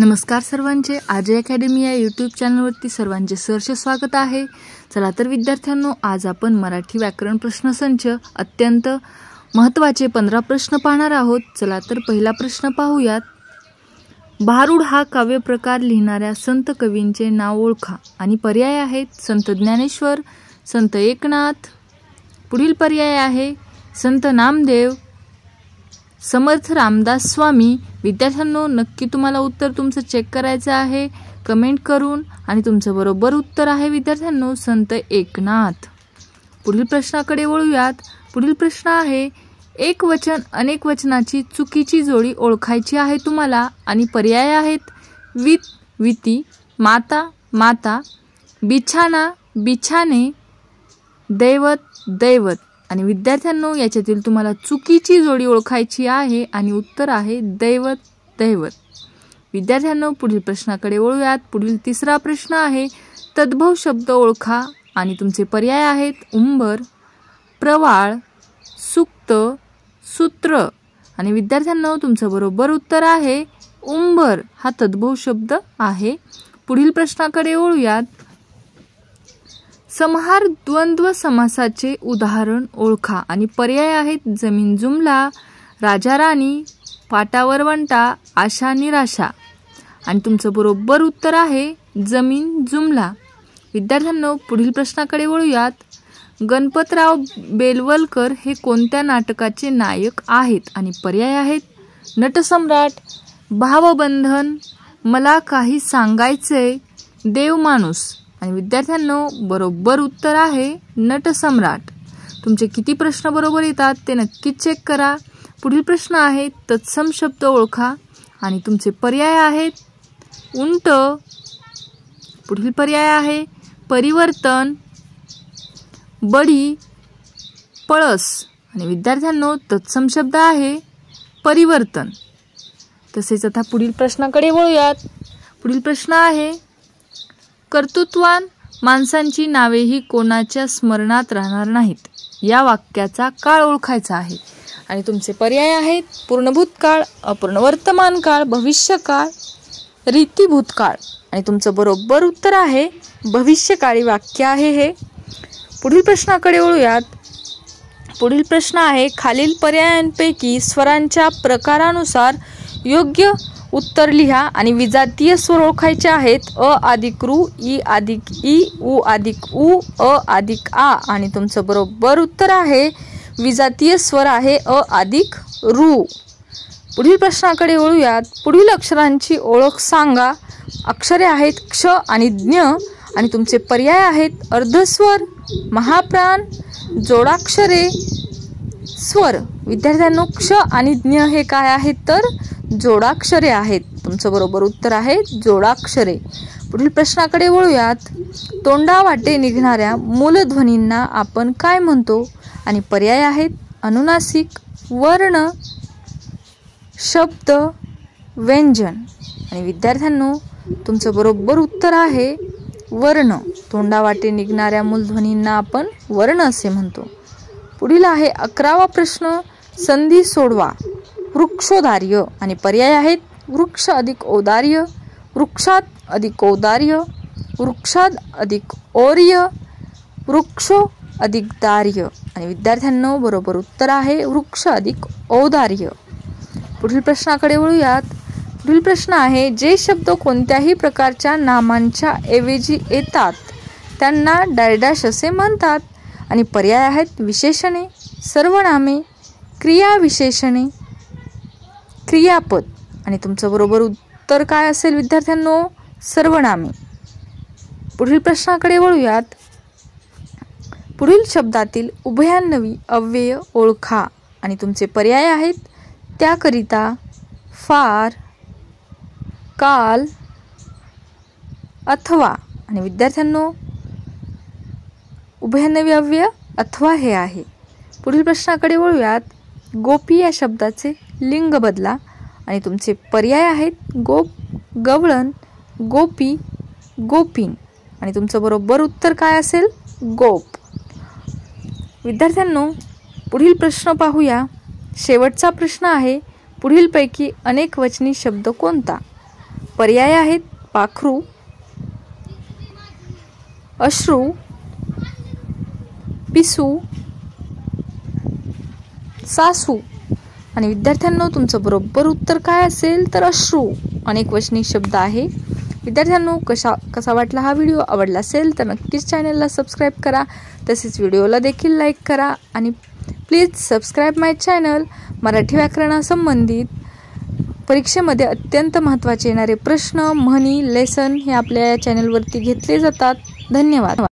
नमस्कार सर्वांचे, आजय अकॅडमी या यूट्यूब चॅनलवरती सर्वांचे सहर्ष स्वागत आहे। चला तर विद्यार्थ्यांनो, आज आपण मराठी व्याकरण प्रश्नसंच अत्यंत महत्त्वाचे 15 प्रश्न पाहणार आहोत। चला तर पहिला प्रश्न पाहूयात। भारुड हा काव्य प्रकार लिहिणाऱ्या संत कवींचे नाव ओळखा आणि पर्याय आहेत संत ज्ञानेश्वर, संत एकनाथ, पुढील पर्याय आहे संत नामदेव, समर्थ रामदास स्वामी। विद्यार्थ्यांनो, नक्की तुम्हाला उत्तर तुमचं चेक करायचं आहे कमेंट करून, आणि तुमचं बरोबर उत्तर आहे विद्यार्थ्यांनो संत एकनाथ। पुढील प्रश्नाकडे वळूयात। पुढील प्रश्न आहे, एक वचन अनेक वचनाची चुकीची जोडी ओळखायची आहे तुम्हाला, आणि पर्याय आहेत वित विती, माता माता, बिछाना बिछाने, दैवत दैवत। आणि विद्यार्थ्यांनो, याच्यातील तुम्हाला चुकीची जोडी ओळखायची आहे आणि उत्तर आहे दैवत दैवत। विद्यार्थ्यांनो, पुढील प्रश्नाकडे वळूयात। पुढील तिसरा प्रश्न आहे, तद्भव शब्द ओळखा आणि तुमचे पर्याय आहेत उंबर, प्रवाळ, सुक्त, सूत्र। आणि विद्यार्थ्यांनो, तुमचं बरोबर उत्तर आहे उंबर हा तद्भव शब्द आहे। पुढील प्रश्नाकडे वळूयात। समहार द्वंद्व समासाचे उदाहरण ओळखा आणि पर्याय आहेत जमीन जुमला, राजा राणी, पाटावर वंटा, आशा निराशा। आणि तुमचं बरोबर उत्तर आहे जमीन जुमला। विद्यार्थ्यांनो, पुढील प्रश्नाकडे वळूयात। गणपतराव बेलवलकर हे कोणत्या नाटकाचे नायक आहेत, आणि पर्याय आहेत नटसम्राट, भावबंधन, मला काही सांगायचे, देवमाणूस। आणि विद्यार्थ्यांनो, बरोबर उत्तर आहे नटसम्राट। तुमचे किती प्रश्न बरोबर येतात ते नक्कीच चेक करा। पुढील प्रश्न आहे, तत्सम शब्द ओळखा आणि तुमचे पर्याय आहेत उंट, पुढील पर्याय आहे परिवर्तन, बडी, पळस। आणि विद्यार्थ्यांनो, तत्सम शब्द आहे परिवर्तन। तसेच आता पुढील प्रश्नाकडे वळूयात। पुढील प्रश्न आहे, कर्तृत्वान माणसांची नावेही कोणाच्या स्मरणात राहणार नाहीत, या वाक्याचा काळ ओळखायचा आहे, आणि तुमचे पर्याय आहेत पूर्णभूत काळ, अपूर्ण वर्तमान काळ, भविष्यकाळ, रीती भूतकाळ। आणि तुमचं बरोबर उत्तर आहे भविष्यकाळी वाक्य आहे हे। पुढील प्रश्नाकडे वळूयात। पुढील प्रश्न आहे, खालील पर्यायांपैकी स्वरांच्या प्रकारानुसार योग्य उत्तर लिहा आणि विजातीय स्वर ओळखायचे आहेत अ अधिक रू, ई अधिक ई, उ अधिक उ, अ अधिक आ। आणि तुमचं बरोबर उत्तर आहे विजातीय स्वर आहे अ अधिक रू। पुढील प्रश्नाकडे वळूयात। पुढील अक्षरांची ओळख सांगा। अक्षरे आहेत क्ष आणि ज्ञ, आणि तुमचे पर्याय आहेत अर्धस्वर, महाप्राण, जोडाक्षरे, स्वर। विद्यार्थ्यांनो, क्ष आणि ज्ञ हे काय आहेत तर जोडाक्षरे आहेत। तुमचं बरोबर उत्तर आहे जोडाक्षरे। पुढील प्रश्नाकडे वळूयात। तोंडावाटे निघणाऱ्या मूलध्वनींना आपण काय म्हणतो, आणि पर्याय आहेत अनुनासिक, वर्ण, शब्द, व्यंजन। आणि विद्यार्थ्यांनो, तुमचं बरोबर उत्तर आहे वर्ण। तोंडावाटे निघणाऱ्या मूलध्वनींना आपण वर्ण असे म्हणतो। पुढील आहे 11वा प्रश्न, संधी सोडवा। वृक्षोदार्य, आणि पर्याय आहेत वृक्ष अधिक औदार्य, वृक्षात अधिक औदार्य, वृक्षात अधिक और्य, वृक्षो अधिक दार्य। आणि विद्यार्थ्यांनो, बरोबर उत्तर आहे वृक्ष अधिक औदार्य। पुढील प्रश्नाकडे वळूयात। पुढील प्रश्न आहे, जे शब्द कोणत्याही प्रकारच्या नामांच्या ऐवजी येतात त्यांना डॅश असे म्हणतात, आणि पर्याय आहेत विशेषणे, सर्वनामे, क्रियाविशेषणे, क्रियापद। आणि तुमचं बरोबर उत्तर काय असेल विद्यार्थ्यांनो, सर्वनामे। पुढील प्रश्नाकडे वळूयात। पुढील शब्दातील उभयान्वयी अव्यय ओळखा, आणि तुमचे पर्याय आहेत त्याकरिता, फार, काल, अथवा। आणि विद्यार्थ्यांनो, उभयान्वयी अव्यय अथवा हे आहे। पुढील प्रश्नाकडे वळूयात। गोपी या शब्दाचे लिंग बदला, आणि तुमचे पर्याय आहेत गोप, गवळण, गोपी, गोपीन। आणि तुमचं बरोबर उत्तर काय असेल गोप। विद्यार्थ्यांनो, पुढील प्रश्न पाहूया। शेवटचा प्रश्न आहे, पुढीलपैकी अनेक वचनी शब्द कोणता, पर्याय आहेत पाखरू, अश्रू, पिसू, सासू. आणि विद्यार्थ्यांनो, तुमचं बरोबर उत्तर काय असेल तर अश्रू अनेकवचनी शब्द आहे. विद्यार्थ्यांनो, कसा वाटला हा व्हिडिओ? आवडला असेल तर नक्कीच चॅनलला सबस्क्राईब करा, तसेच व्हिडिओला देखील लाईक करा आणि please subscribe my channel. Marathi व्याकरणासंबंधित परीक्षेमध्ये अत्यंत महत्त्वाचे येणारे प्रश्न, म्हणी, लेसन हे आपल्या या चॅनलवरती घेतले जातात. धन्यवाद.